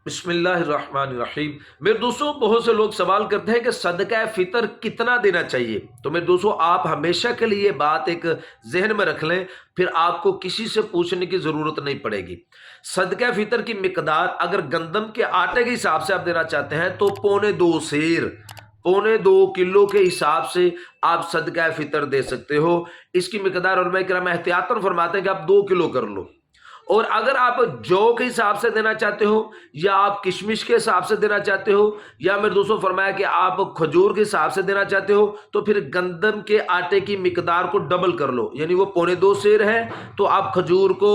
بسم اللہ الرحمن الرحیم۔ میرے دوستوں، بہت سے لوگ سوال کرتے ہیں کہ صدقہ فطر کتنا دینا چاہیے۔ تو میرے دوستوں، آپ ہمیشہ کے لیے یہ بات ایک ذہن میں رکھ لیں، پھر آپ کو کسی سے پوچھنے کی ضرورت نہیں پڑے گی۔ صدقہ فطر کی مقدار اگر گندم کے آٹے کے حساب سے آپ دینا چاہتے ہیں تو پونے دو کلو کے حساب سے آپ صدقہ فطر دے سکتے ہو۔ اس کی مقدار علماء کرام احتیاطاً فرماتے ہیں کہ آپ 2 کلو کر لو۔ اور اگر آپ جو کے حساب سے دینا چاہتے ہو، یا آپ کشمش کے حساب سے دینا چاہتے ہو، یا میرے دوستوں فرمایا کہ آپ کھجور کے حساب سے دینا چاہتے ہو، تو پھر گندم کے آٹے کی مقدار کو ڈبل کر لو، یعنی وہ 2.25 سیر ہے تو آپ کھجور کو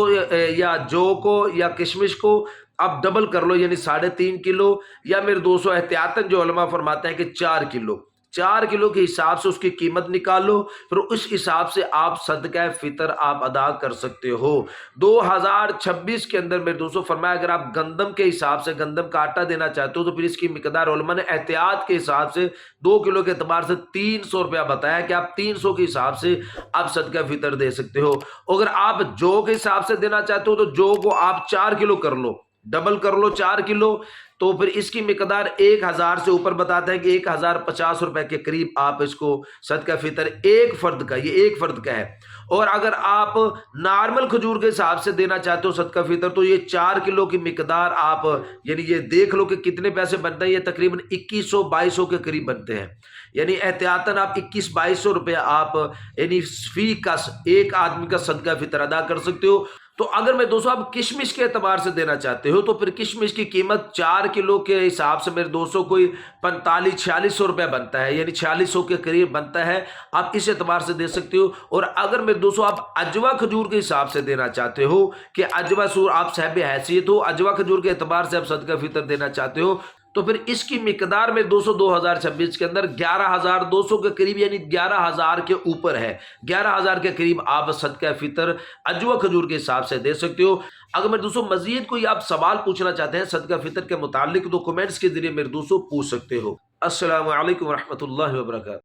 یا جو کو یا کشمش کو آپ ڈبل کر لو، یعنی 3.5 کلو، یا میرے دوستوں احتیاطاً جو علماء فرماتے ہیں کہ 4 کلو۔ 4 کلو کے حساب سے اس کی قیمت نکالو، پھر اس حساب سے آپ صدقہ فطر آپ ادا کر سکتے ہو۔ 2026 کے اندر میرے دوستوں فرمایا اگر آپ گندم کے حساب سے گندم کا آٹا دینا چاہتے ہو تو پھر اس کی مقدار علماء نے احتیاط کے حساب سے 2 کلو کے اعتبار سے 300 روپیہ بتایا کہ آپ 300 کے حساب سے آپ صدقہ فطر دے سکتے ہو۔ اگر آپ جو کے حساب سے دینا چاہتے ہو تو جو کو آپ 4 کلو کر لو، ڈبل کر لو 4 کلو، تو پھر اس کی مقدار 1000 سے اوپر بتاتے ہیں کہ 1050 روپے کے قریب آپ اس کو صدقہ فطر ایک فرد کا، یہ ایک فرد کا ہے۔ اور اگر آپ نارمل کھجور کے حساب سے دینا چاہتے ہو صدقہ فطر تو یہ 4 کلو کی مقدار آپ، یعنی یہ دیکھ لو کہ کتنے پیسے بنتے ہیں، یہ تقریباً 2100-2200 کے قریب بنتے ہیں، یعنی احتیاطاً آپ 2100-2200 روپے آپ یعنی فی کس ایک آدمی کا صدقہ فطر ادا کر سکتے ہو۔ تو اگر میں دوستوں آپ کشمش کے اعتبار سے دینا چاہتے ہو تو پھر کشمش کی قیمت 4 کلو کے حساب سے میرے دوستوں کوئی 4500-4600 روپے بنتا ہے، یعنی 4600 کے قریب بنتا ہے، آپ اس اعتبار سے دے سکتے ہو۔ اور اگر میرے دوستوں آپ اجوا کھجور کے حساب سے دینا چاہتے ہو کہ اجوا سور آپ صاحب حیثیت ہو، اجوا کھجور کے اعتبار سے آپ صدقہ فطر دینا چاہتے ہو، تو پھر اس کی مقدار میں 2026 کے اندر 11200 کے قریب، یعنی 11000 کے اوپر ہے، 11000 کے قریب آپ صدقہ فطر اجوا کھجور کے حساب سے دے سکتے ہو۔ اگر میرے دوستوں مزید کوئی آپ سوال پوچھنا چاہتے ہیں صدقہ فطر کے متعلق تو کمنٹس کے ذریعے میرے دوستوں پوچھ سکتے ہو۔ السلام علیکم ورحمۃ اللہ وبرکاتہ۔